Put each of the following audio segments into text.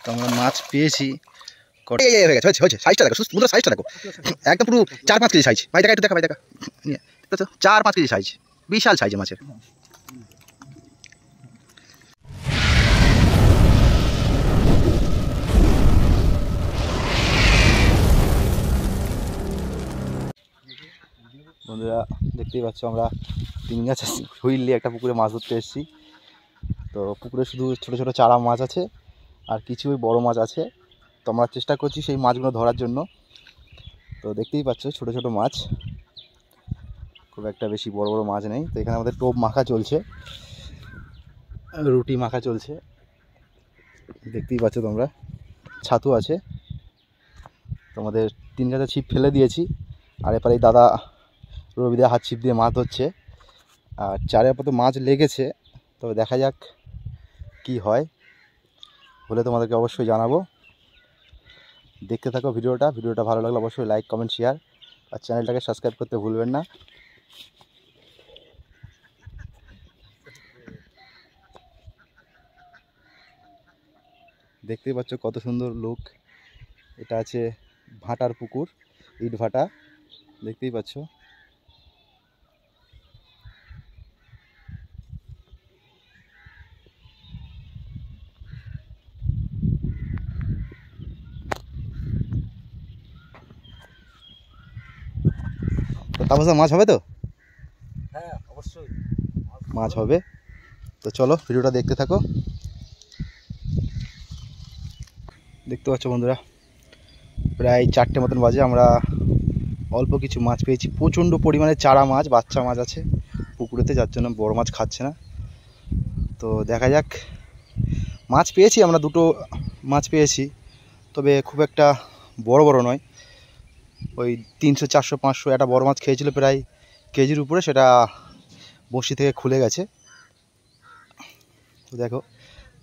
তো আমরা মাছ পেয়েছি হয়ে গেছে, হয়েছে সাইজটা দেখো, সুন্দর সাইজটা দেখো, একদম পুরো 4-5 কেজি সাইজ। ভাই দেখা, একটু দেখা ভাই, দেখা 4-5 কেজি সাইজ, বিশাল সাইজের মাছের। বন্ধুরা দেখতেই পাচ্ছ, আমরা 3 গাছ হুইল নিয়ে একটা পুকুরে মাছ ধরতে এসেছি। তো পুকুরে শুধু ছোট ছোট চারা মাছ আছে, আর কিছু বড় মাছ আছে। তো আমরা চেষ্টা করছি সেই মাছগুলো ধরার জন্য। তো দেখতেই পাচ্ছ ছোট ছোট মাছ, খুব একটা বেশি বড় বড় মাছ নেই। তো এখানে আমাদের টোপ মাখা চলছে, রুটি মাখা চলছে, দেখতেই পাচ্ছ তোমরা। ছাতু আছে, তোমাদের 3 গাছা ছিপ ফেলে দিয়েছি, আর এপারে দাদা রবিদা হাত ছিপ দিয়ে মাছ ধরছে। আর চারে আপাতত মাছ লেগেছে, তবে দেখা যাক কি হয়, হলে তোমাদেরকে অবশ্যই জানাবো। দেখতে থাকো ভিডিওটা ভালো লাগলে অবশ্যই লাইক, কমেন্ট, শেয়ার, আর চ্যানেলটাকে সাবস্ক্রাইব করতে ভুলবেন না। দেখতেই পাচ্ছ কত সুন্দর লুক। এটা আছে ভাটার পুকুর, ইট ভাটা, দেখতেই পাচ্ছ। তো তাপসদা মাছ হবে তো? হ্যাঁ অবশ্যই মাছ হবে। তো চলো ভিডিওটা দেখতে থাকো। দেখতে পাচ্ছ বন্ধুরা, প্রায় 4টে মতন বাজে। আমরা অল্প কিছু মাছ পেয়েছি, প্রচণ্ড পরিমাণে চারা মাছ, বাচ্চা মাছ আছে পুকুরেতে, যার জন্য বড় মাছ খাচ্ছে না। তো দেখা যাক, মাছ পেয়েছি আমরা, 2টো মাছ পেয়েছি, তবে খুব একটা বড় বড় নয়। ওই 300, 400, 500 একটা বড় মাছ খেয়েছিল প্রায় কেজির উপরে, সেটা বঁড়শি থেকে খুলে গেছে। তো দেখো,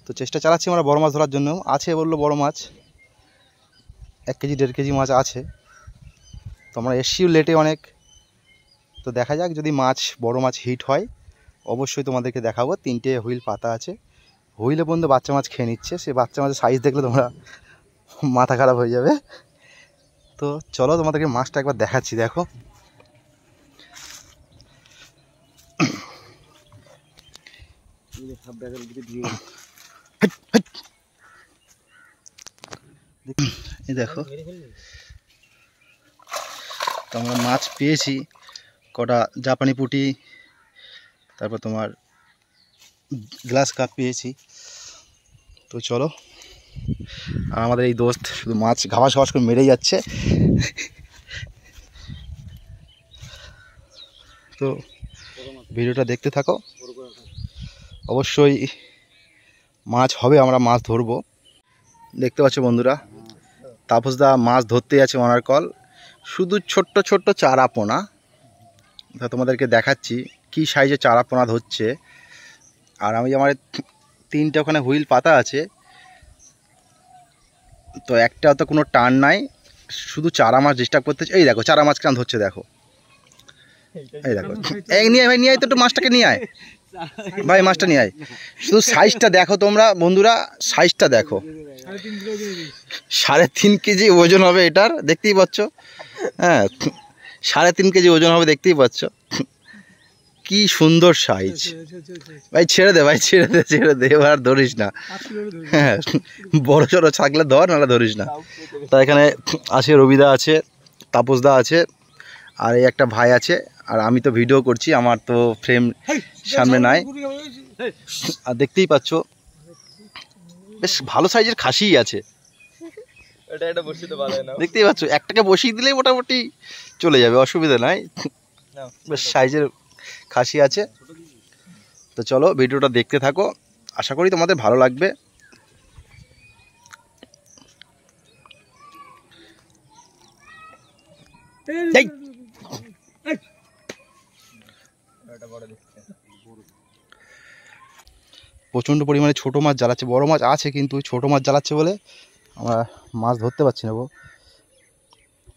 তো চেষ্টা চালাচ্ছি আমরা বড় মাছ ধরার জন্য। আছে বললো বড় মাছ 1 কেজি 1.5 কেজি মাছ আছে। তো আমরা এসছিও লেটে অনেক। তো দেখা যাক, যদি বড় মাছ হিট হয় অবশ্যই তোমাদেরকে দেখাবো। 3টে হুইল পাতা আছে, হুইলে বন্ধু বাচ্চা মাছ খেয়ে নিচ্ছে। সে বাচ্চা মাছের সাইজ দেখলে তোমরা মাথা খারাপ হয়ে যাবে। তো চলো তোমাদেরকে মাছটা একবার দেখাচ্ছি, দেখো। এই দেখো, তো আমরা মাছ পেয়েছি কটা, জাপানি পুঁটি, তারপর তোমার গ্লাস কাপ পেয়েছি। তো চলো, আর আমাদের এই দোস্ত শুধু মাছ ঘাবাস ঘাবাস করে মেরেই যাচ্ছে। তো ভিডিওটা দেখতে থাকো, অবশ্যই মাছ হবে, আমরা মাছ ধরবো। দেখতে পাচ্ছ বন্ধুরা, তাপসদা মাছ ধরতে আছে ওনার কল, শুধু ছোট্ট ছোট্ট চারা পোনা। তা তোমাদেরকে দেখাচ্ছি কি সাইজে চারা পোনা ধরছে। আর আমি আমার 3টে ওখানে হুইল পাতা আছে, তো একটা তো কোনো টান নাই, শুধু চারা মাছ ডিস্টার্ব করতেছে। এই দেখো চারা মাছ কেন ধরছে, দেখো, এই দেখো। নিয়ে আয় ভাই, নিয়ে আয় তো, একটু মাছটাকে নিয়ে আয় ভাই, মাছটা নিয়ে আয়। শুধু সাইজটা দেখো তোমরা বন্ধুরা, সাইজটা দেখো, 3.5 কেজি ওজন হবে এটার, দেখতেই পাচ্ছ। হ্যাঁ, 3.5 কেজি ওজন হবে, দেখতেই পাচ্ছ কি সুন্দর সাইজ। ভাই ছেড়ে দে ভাই, ছেড়ে দে, ছেড়ে দে, এবার ধরিস না। হ্যাঁ, বড় সড়ো থাকলে ধর, নাহলে ধরিস না। তা এখানে আছে রবিদা আছে, তাপসদা আছে, আর এই একটা ভাই আছে। আর আমি তো ভিডিও করছি, আমার তো ফ্রেম সামনে নাই। আর দেখতেই পাচ্ছ বেশ ভালো সাইজের খাসিই আছে, দেখতেই পাচ্ছ। একটাকে বসিয়ে দিলেই মোটামুটি চলে যাবে, অসুবিধা নাই, বেশ সাইজের খাসি আছে। তো চলো ভিডিওটা দেখতে থাকো, আশা করি তোমাদের ভালো লাগবে। প্রচণ্ড পরিমাণে ছোট মাছ জ্বালাচ্ছে, বড় মাছ আছে কিন্তু ছোট মাছ জ্বালাচ্ছে বলে আমরা মাছ ধরতে পারছি না।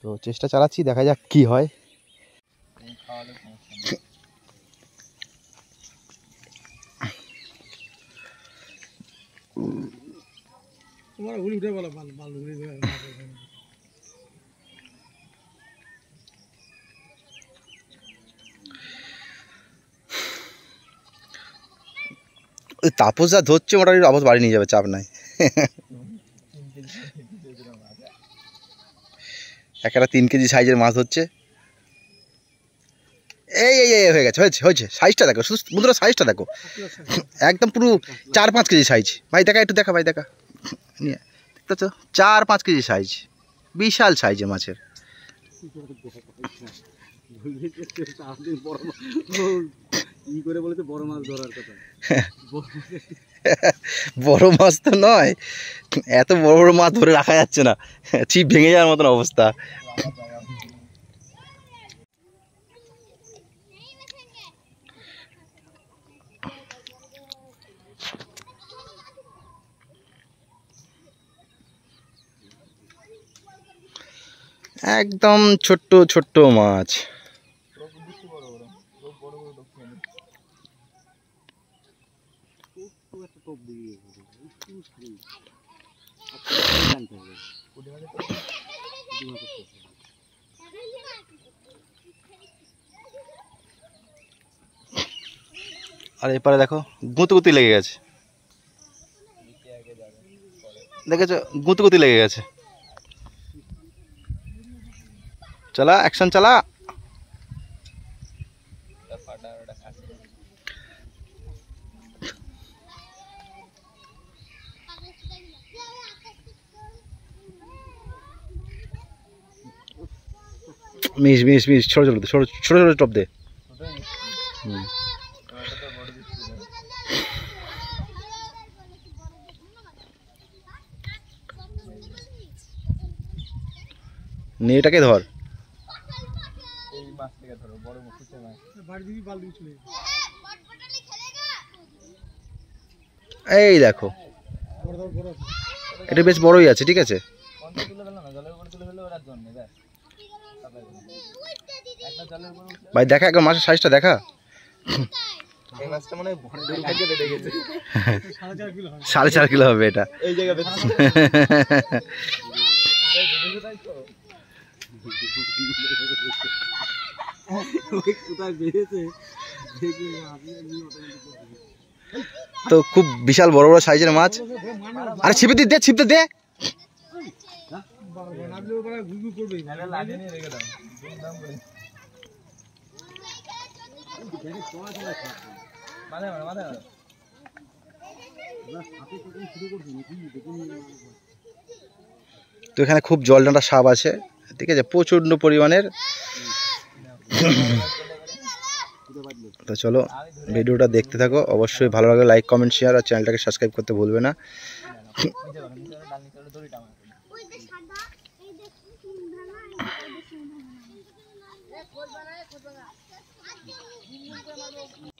তো চেষ্টা চালাচ্ছি, দেখা যাক কি হয়। তোমার উড়ি উঠে বলো বাল উড়ি ওই তাপস যা ধরছে মোটামুটি আবার বাড়ি নিয়ে যাবে, চাপ নাই। একটা 3 কেজি সাইজের মাছ হচ্ছে। এই এই এই হয়ে গেছে, হয়েছে হয়েছে। সাইজটা দেখো, শুধু মুদ্রা সাইজটা দেখো, একদম পুরো 4-5 কেজি সাইজ। ভাই দেখা, একটু দেখা ভাই, দেখা নিয়ে দেখতে তো 4-5 কেজি সাইজ, বিশাল সাইজের মাছের। বড় মাছ ধরার কথা। বড় মাছ তো নয়, এত বড় বড় মাছ ধরে রাখা যাচ্ছে না, ছিপ ভেঙে যাওয়ার মতন অবস্থা। একদম ছোট্ট ছোট্ট মাছ। আর এপারে দেখো গুঁতগুতি লেগে গেছে, দেখেছো গুঁতগুতি লেগে গেছে। চলা অ্যাকশন চালা। মিস মিস মিস, ছোট ছোট ছোট ছোট ছোট টপ দে। নেটাকে ধর, এই দেখো এটা বেশ বড়ই আছে, ঠিক আছে। ভাই দেখা একবার মাছের সাইজটা দেখা। 4.5 কিলো হবে এটা। তো খুব বিশাল বড় বড় সাইজের মাছ। আরে ছিপে দে, ছিপতে দে। তো এখানে খুব জল ডাঁটা সাপ আছে, ঠিক আছে, প্রচন্ড পরিমাণের। তো চলো ভিডিওটা দেখতে থাকো, অবশ্যই ভালো লাগলে লাইক কমেন্ট শেয়ার আর চ্যানেলটাকে সাবস্ক্রাইব করতে ভুলবে না।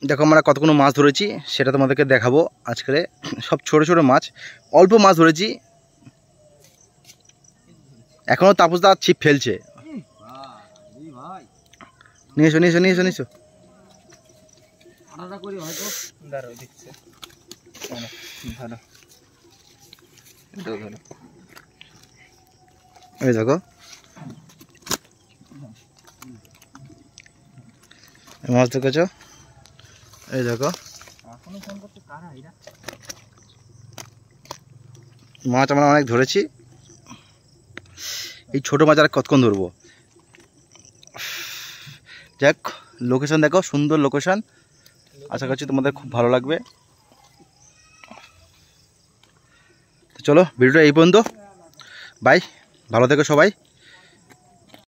দেখো আমরা কতগুলো মাছ ধরেছি সেটা তোমাদেরকে দেখাবো আজকে। সব ছোট ছোট মাছ, অল্প মাছ ধরেছি। এখনো তাপসদা ছিপ ফেলছে। নিয়ে এসো নিয়ে এসো নিয়ে এসো নিয়ে এসো। এই দেখো মাছ দেখেছো, এই দেখো মাছ আমরা অনেক ধরেছি। এই ছোট মাছ আর কতক্ষণ ধরবো। যাক লোকেশন দেখো, সুন্দর লোকেশন, আশা করছি তোমাদের খুব ভালো লাগবে। চলো ভিডিওটা এই পর্যন্ত, বাই, ভালো থেকো সবাই।